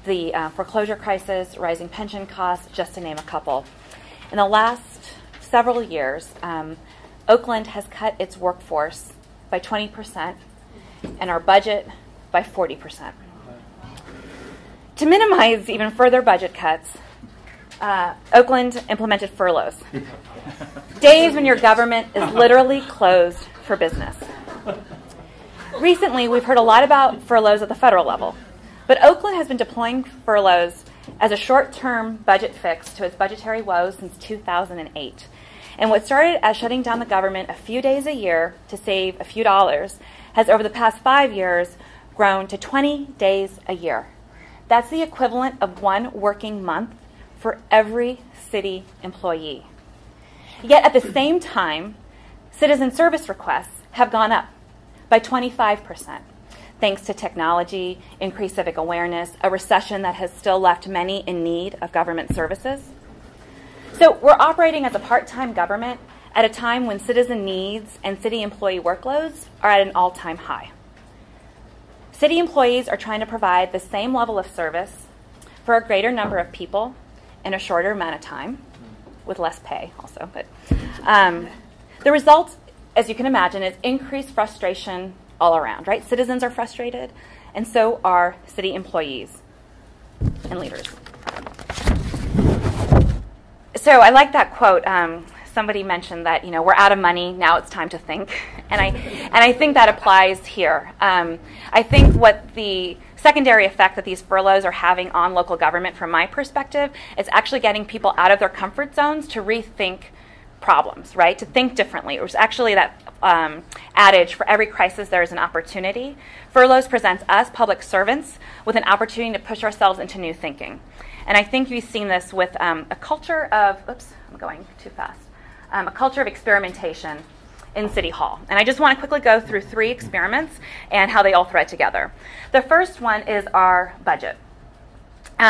the foreclosure crisis, rising pension costs, just to name a couple. In the last several years, Oakland has cut its workforce by 20% and our budget by 40%. To minimize even further budget cuts, Oakland implemented furloughs. Days when your government is literally closed for business. Recently, we've heard a lot about furloughs at the federal level, but Oakland has been deploying furloughs as a short-term budget fix to its budgetary woes since 2008. And what started as shutting down the government a few days a year to save a few dollars has, over the past 5 years, grown to 20 days a year. That's the equivalent of one working month for every city employee. Yet at the same time, citizen service requests have gone up by 25%, thanks to technology, increased civic awareness, a recession that has still left many in need of government services. So we're operating as a part-time government at a time when citizen needs and city employee workloads are at an all-time high. City employees are trying to provide the same level of service for a greater number of people in a shorter amount of time, with less pay also. But the result, as you can imagine, is increased frustration all around, right? Citizens are frustrated, and so are city employees and leaders. So I like that quote. Somebody mentioned that, we're out of money, now it's time to think. And I think that applies here. I think what the secondary effect that these furloughs are having on local government, from my perspective, is actually getting people out of their comfort zones to rethink problems, right? To think differently. It was actually that adage, for every crisis there is an opportunity. Furloughs presents us, public servants, with an opportunity to push ourselves into new thinking. And I think you've seen this with a culture of, I'm going too fast, a culture of experimentation in City Hall. And I just want to quickly go through 3 experiments and how they all thread together. The first one is our budget.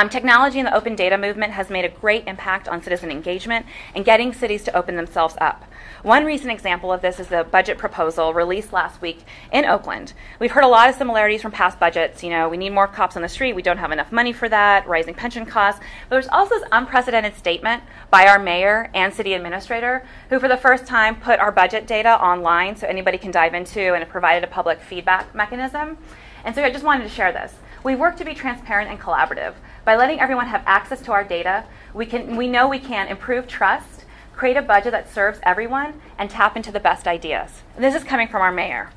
Technology and the open data movement has made a great impact on citizen engagement and getting cities to open themselves up. One recent example of this is the budget proposal released last week in Oakland. We've heard a lot of similarities from past budgets. We need more cops on the street. We don't have enough money for that, rising pension costs. But there's also this unprecedented statement by our mayor and city administrator, who for the first time put our budget data online so anybody can dive into, and have provided a public feedback mechanism. And so I just wanted to share this. We work to be transparent and collaborative. By letting everyone have access to our data, we know we can improve trust, create a budget that serves everyone, and tap into the best ideas. And this is coming from our mayor.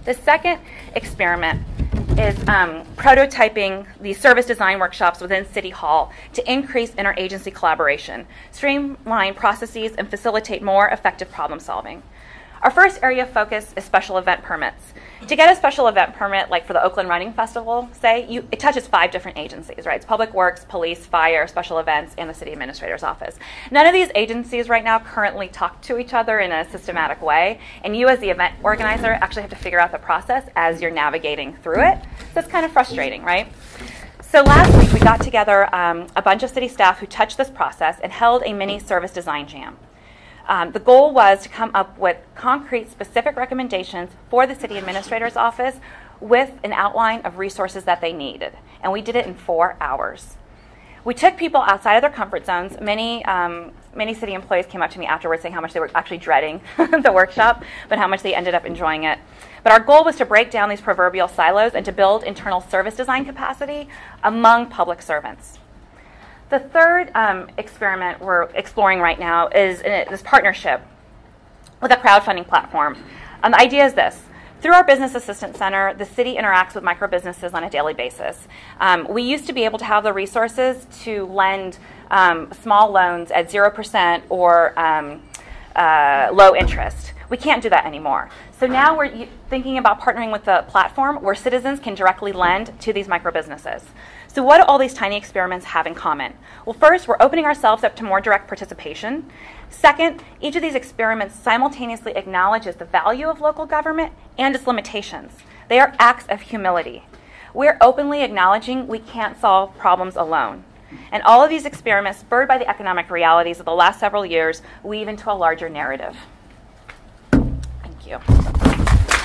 The second experiment is prototyping the service design workshops within City Hall to increase interagency collaboration, streamline processes, and facilitate more effective problem solving. Our first area of focus is special event permits. To get a special event permit, like for the Oakland Running Festival, it touches 5 different agencies, right? It's Public Works, Police, Fire, Special Events, and the City Administrator's Office. None of these agencies right now currently talk to each other in a systematic way, and you as the event organizer actually have to figure out the process as you're navigating through it. So it's kind of frustrating, right? So last week we got together a bunch of city staff who touched this process and held a mini service design jam. The goal was to come up with concrete, specific recommendations for the city administrator's office with an outline of resources that they needed. And we did it in 4 hours. We took people outside of their comfort zones. Many city employees came up to me afterwards saying how much they were actually dreading the workshop, but how much they ended up enjoying it. But our goal was to break down these proverbial silos and to build internal service design capacity among public servants. The third experiment we're exploring right now is this partnership with a crowdfunding platform. The idea is this. Through our Business Assistance Center, the city interacts with micro-businesses on a daily basis. We used to be able to have the resources to lend small loans at 0% or low interest. We can't do that anymore. So now we're thinking about partnering with a platform where citizens can directly lend to these micro-businesses. So what do all these tiny experiments have in common? Well, first, we're opening ourselves up to more direct participation. Second, each of these experiments simultaneously acknowledges the value of local government and its limitations. They are acts of humility. We're openly acknowledging we can't solve problems alone. And all of these experiments, spurred by the economic realities of the last several years, weave into a larger narrative. Thank you.